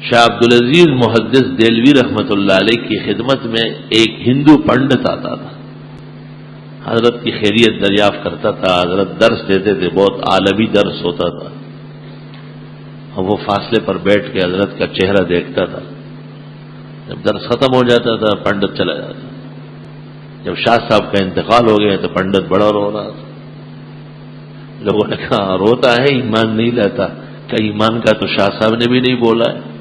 شاہ عبدالعزیز محدث دہلوی رحمۃ اللہ علیہ کی خدمت میں ایک ہندو پنڈت آتا تھا، حضرت کی خیریت دریافت کرتا تھا، حضرت درس دیتے تھے، بہت عالمی درس ہوتا تھا، اور وہ فاصلے پر بیٹھ کے حضرت کا چہرہ دیکھتا تھا۔ جب درس ختم ہو جاتا تھا پنڈت چلا جاتا، جب شاہ صاحب کا انتقال ہو گیا تو پنڈت بڑا رو رہا تھا۔ لوگوں نے کہا روتا ہے، ایمان نہیں لاتا؟ کہ ایمان کا تو شاہ صاحب نے بھی نہیں بولا ہے۔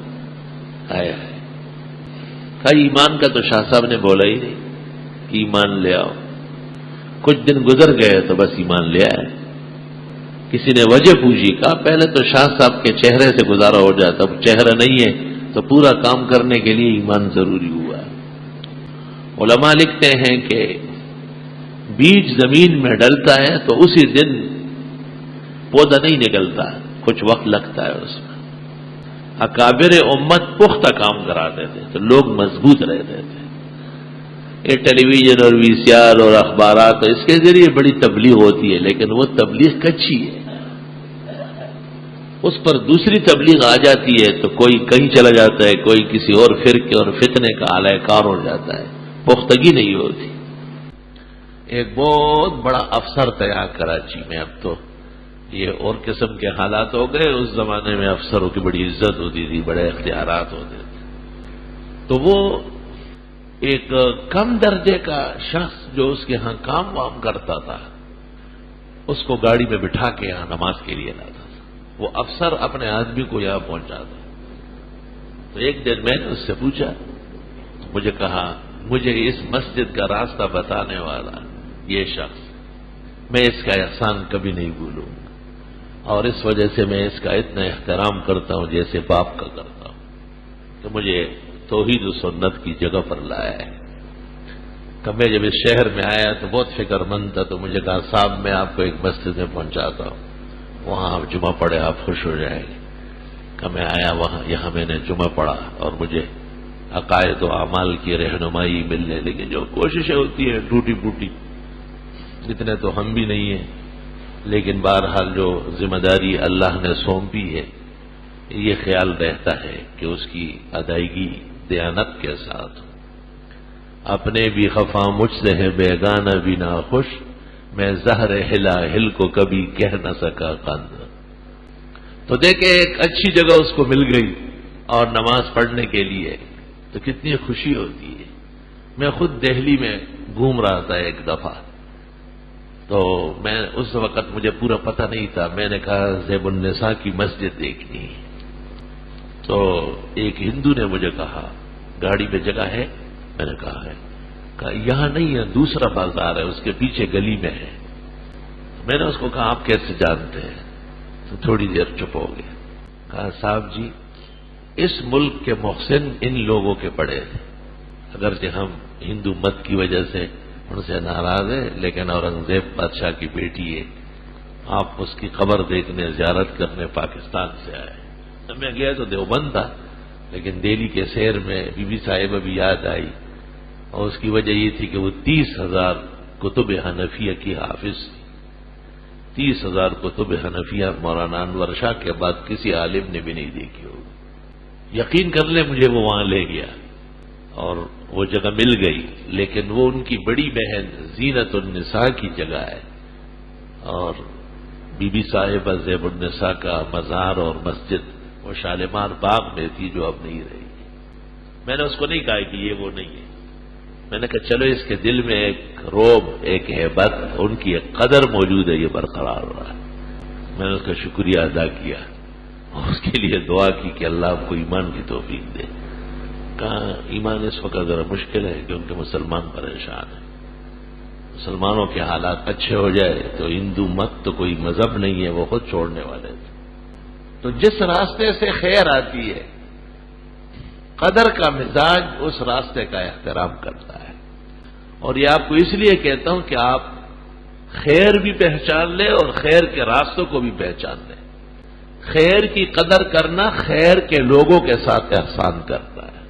کہا ایمان کا تو شاہ صاحب نے بولا ہی نہیں کہ ایمان لے آؤ۔ کچھ دن گزر گئے تو بس ایمان لے آئے۔ کسی نے وجہ پوچھی، کہا پہلے تو شاہ صاحب کے چہرے سے گزارا ہو جاتا، اب چہرہ نہیں ہے تو پورا کام کرنے کے لیے ایمان ضروری ہوا ہے۔ علماء لکھتے ہیں کہ بیج زمین میں ڈلتا ہے تو اسی دن پودا نہیں نکلتا، کچھ وقت لگتا ہے اس میں۔ اکابر امت پختہ کام کراتے تھے تو لوگ مضبوط رہتے تھے۔ یہ ٹیلی ویژن اور وی سی آر اور اخبارات اس کے ذریعے بڑی تبلیغ ہوتی ہے، لیکن وہ تبلیغ کچی ہے، اس پر دوسری تبلیغ آ جاتی ہے تو کوئی کہیں چلا جاتا ہے، کوئی کسی اور فرقے اور فتنے کا اعلی کار ہو جاتا ہے، پختگی نہیں ہوتی۔ ایک بہت بڑا افسر تھا کراچی میں، اب تو یہ اور قسم کے حالات ہو گئے، اس زمانے میں افسروں کی بڑی عزت ہوتی تھی، بڑے اختیارات ہوتے تھے۔ تو وہ ایک کم درجے کا شخص جو اس کے ہاں کام وام کرتا تھا، اس کو گاڑی میں بٹھا کے یہاں نماز کے لیے لاتا تھا۔ وہ افسر اپنے آدمی کو یہاں پہنچاتا۔ تو ایک دن میں نے اس سے پوچھا، مجھے کہا مجھے اس مسجد کا راستہ بتانے والا یہ شخص، میں اس کا احسان کبھی نہیں بھولوں گا، اور اس وجہ سے میں اس کا اتنا احترام کرتا ہوں جیسے باپ کا کرتا ہوں، کہ مجھے توحید و سنت کی جگہ پر لایا ہے۔ کہ میں جب اس شہر میں آیا تو بہت فکر مند تھا، تو مجھے کہا صاحب میں آپ کو ایک مسجد میں پہنچاتا ہوں، وہاں آپ جمعہ پڑھے آپ خوش ہو جائیں گے۔ کہ میں آیا وہاں، یہاں میں نے جمعہ پڑھا اور مجھے عقائد و اعمال کی رہنمائی ملنے لگی۔ جو کوششیں ہوتی ہیں ٹوٹی پھوٹی، اتنے تو ہم بھی نہیں ہیں، لیکن بہرحال جو ذمہ داری اللہ نے سونپی ہے، یہ خیال رہتا ہے کہ اس کی ادائیگی دیانت کے ساتھ۔ اپنے بھی خفا مجھ سے ہے بیگانہ بھی ناخوش، میں زہر ہلا ہل کو کبھی کہہ نہ سکا قند۔ تو دیکھیں ایک اچھی جگہ اس کو مل گئی اور نماز پڑھنے کے لیے، تو کتنی خوشی ہوتی ہے۔ میں خود دہلی میں گھوم رہا تھا ایک دفعہ، تو میں اس وقت مجھے پورا پتہ نہیں تھا، میں نے کہا زیب النساء کی مسجد دیکھنی ہے۔ تو ایک ہندو نے مجھے کہا گاڑی میں جگہ ہے؟ میں نے کہا ہے۔ کہا یہاں نہیں ہے، دوسرا بازار ہے، اس کے پیچھے گلی میں ہے۔ میں نے اس کو کہا آپ کیسے جانتے ہیں؟ تو تھوڑی دیر چپ ہو گیا۔ کہا صاحب جی اس ملک کے محسن ان لوگوں کے پڑے تھے، اگرچہ ہم ہندو مت کی وجہ سے ان سے ناراض ہے، لیکن اورنگزیب بادشاہ کی بیٹی ہے، آپ اس کی قبر دیکھنے زیارت کرنے پاکستان سے آئے۔ میں گیا تو دیوبند تھا، لیکن دہلی کے سیر میں بی بی صاحبہ بھی یاد آئی، اور اس کی وجہ یہ تھی کہ وہ 30,000 کتب حنفیہ کی حافظ تھی۔ 30,000 کتب حنفیہ مولانا انور شاہ کے بعد کسی عالم نے بھی نہیں دیکھی ہوگی۔ یقین کر لیں مجھے وہ وہاں لے گیا اور وہ جگہ مل گئی، لیکن وہ ان کی بڑی بہن زینت النساء کی جگہ ہے، اور بی بی صاحبہ زیب النساء کا مزار اور مسجد وہ شالمار باغ میں تھی، جو اب نہیں رہی۔ میں نے اس کو نہیں کہا کہ یہ وہ نہیں ہے، میں نے کہا چلو اس کے دل میں ایک روب، ایک ہیبت، ان کی ایک قدر موجود ہے، یہ برقرار ہو رہا ہے۔ میں نے اس کا شکریہ ادا کیا اور اس کے لیے دعا کی کہ اللہ آپ کو ایمان کی توفیق دے۔ کہا ایمان اس وقت ذرا مشکل ہے کیونکہ مسلمان پریشان ہیں، مسلمانوں کے حالات اچھے ہو جائے تو ہندو مت تو کوئی مذہب نہیں ہے، وہ خود چھوڑنے والے تھے۔ تو جس راستے سے خیر آتی ہے، قدر کا مزاج اس راستے کا احترام کرتا ہے۔ اور یہ آپ کو اس لیے کہتا ہوں کہ آپ خیر بھی پہچان لیں اور خیر کے راستوں کو بھی پہچان لیں۔ خیر کی قدر کرنا خیر کے لوگوں کے ساتھ احسان کرتا ہے۔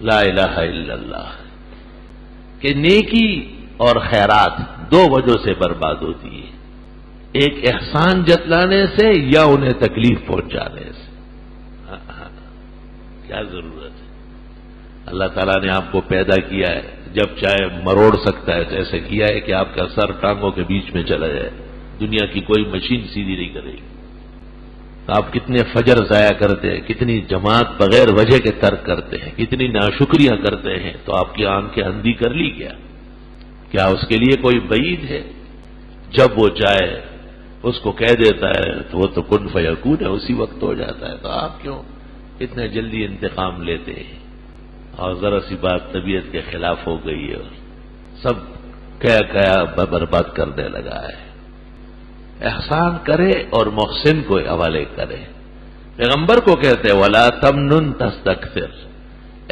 لا الہ الا اللہ کہ نیکی اور خیرات دو وجہ سے برباد ہوتی ہے، ایک احسان جتلانے سے یا انہیں تکلیف پہنچانے سے۔ کیا ضرورت ہے؟ اللہ تعالیٰ نے آپ کو پیدا کیا ہے، جب چاہے مروڑ سکتا ہے، تو ایسا کیا ہے کہ آپ کا سر ٹانگوں کے بیچ میں چلا جائے، دنیا کی کوئی مشین سیدھی نہیں کرے گی۔ آپ کتنے فجر ضائع کرتے ہیں، کتنی جماعت بغیر وجہ کے ترک کرتے ہیں، کتنی ناشکریاں کرتے ہیں، تو آپ کی آنکھیں اندھی کر لی کیا اس کے لیے کوئی بعید ہے؟ جب وہ چاہے اس کو کہہ دیتا ہے تو وہ تو کن فیکون ہے، اسی وقت ہو جاتا ہے، تو آپ کیوں اتنے جلدی انتقام لیتے ہیں؟ اور ذرا سی بات طبیعت کے خلاف ہو گئی ہے اور سب کیا برباد کرنے لگا ہے۔ احسان کرے اور محسن کو حوالے کرے۔ پیغمبر کو کہتے وَلَا تَمْنُن تَسْتَكْثِرْ،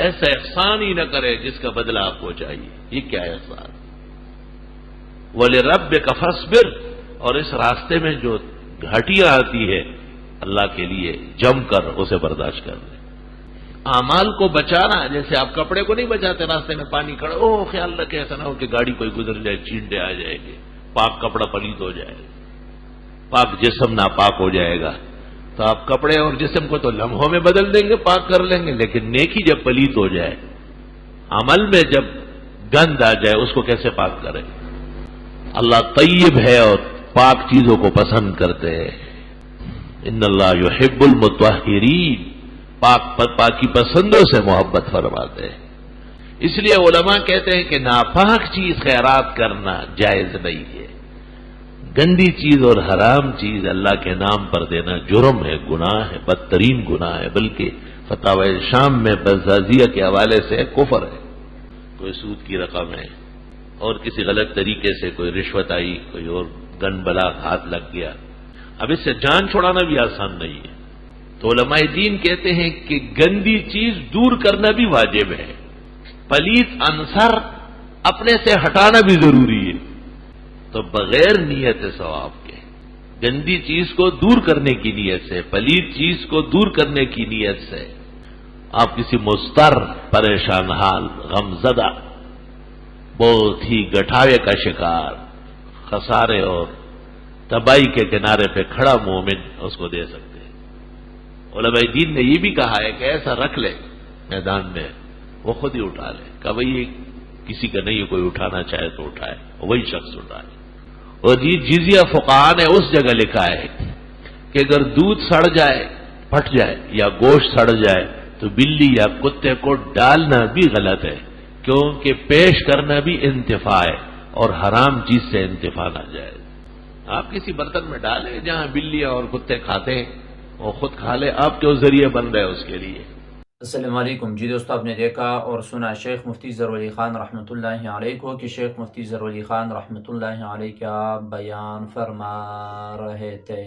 ایسا احسان ہی نہ کرے جس کا بدلہ آپ کو چاہیے۔ یہ کیا ہے احسان؟ وَلِرَبِّكَ فَاصْبِرْ، اور اس راستے میں جو گھاٹیاں آتی ہے اللہ کے لیے جم کر اسے برداشت کر لیں۔ اعمال کو بچانا، جیسے آپ کپڑے کو نہیں بچاتے، راستے میں پانی کھڑا، خیال رکھے ایسا نہ ہو کہ گاڑی کوئی گزر جائے، چینٹے آ جائے گی، پاک کپڑا پلیت ہو جائے گا، پاک جسم ناپاک ہو جائے گا۔ تو آپ کپڑے اور جسم کو تو لمحوں میں بدل دیں گے، پاک کر لیں گے، لیکن نیکی جب پلیت ہو جائے، عمل میں جب گند آ جائے، اس کو کیسے پاک کریں؟ اللہ طیب ہے اور پاک چیزوں کو پسند کرتے ہیں۔ ان اللہ یحب المطہرین، پاکی پسندوں سے محبت فرماتے ہیں۔ اس لیے علماء کہتے ہیں کہ ناپاک چیز خیرات کرنا جائز نہیں ہے۔ گندی چیز اور حرام چیز اللہ کے نام پر دینا جرم ہے، گناہ ہے، بدترین گناہ ہے، بلکہ فتاوی شام میں بزازیہ کے حوالے سے کفر ہے۔ کوئی سود کی رقم ہے اور کسی غلط طریقے سے کوئی رشوت آئی، کوئی اور گن بلا ہاتھ لگ گیا، اب اس سے جان چھڑانا بھی آسان نہیں ہے۔ تو علماء دین کہتے ہیں کہ گندی چیز دور کرنا بھی واجب ہے، پلیت عنصر اپنے سے ہٹانا بھی ضروری ہے۔ تو بغیر نیت ثواب کے گندی چیز کو دور کرنے کی نیت سے، پلیت چیز کو دور کرنے کی نیت سے آپ کسی مضطر، پریشان حال، غمزدہ، بہت ہی گٹھاوے کا شکار، خسارے اور تباہی کے کنارے پہ کھڑا مومن اس کو دے سکتے ہیں۔ علماء دین نے یہ بھی کہا ہے کہ ایسا رکھ لے میدان میں، وہ خود ہی اٹھا لے، کہ بھئی یہ کسی کا نہیں، کوئی اٹھانا چاہے تو اٹھائے، وہی شخص اٹھائے۔ اور یہ جزیہ فقہاء نے اس جگہ لکھا ہے کہ اگر دودھ سڑ جائے، پھٹ جائے یا گوشت سڑ جائے تو بلی یا کتے کو ڈالنا بھی غلط ہے، کیونکہ پیش کرنا بھی انتفاع ہے اور حرام چیز سے انتفاع نہ جائے۔ آپ کسی برتن میں ڈالیں جہاں بلی اور کتے کھاتے ہیں، وہ خود کھا لے، آپ جو ذریعے بن رہے اس کے لیے۔ السلام علیکم جی دوستو، آپ نے دیکھا اور سنا شیخ مفتی ظہور علی خان رحمۃ اللہ علیہ کو کہ شیخ مفتی ظہور علی خان رحمۃ اللہ علیہ کیا بیان فرما رہے تھے۔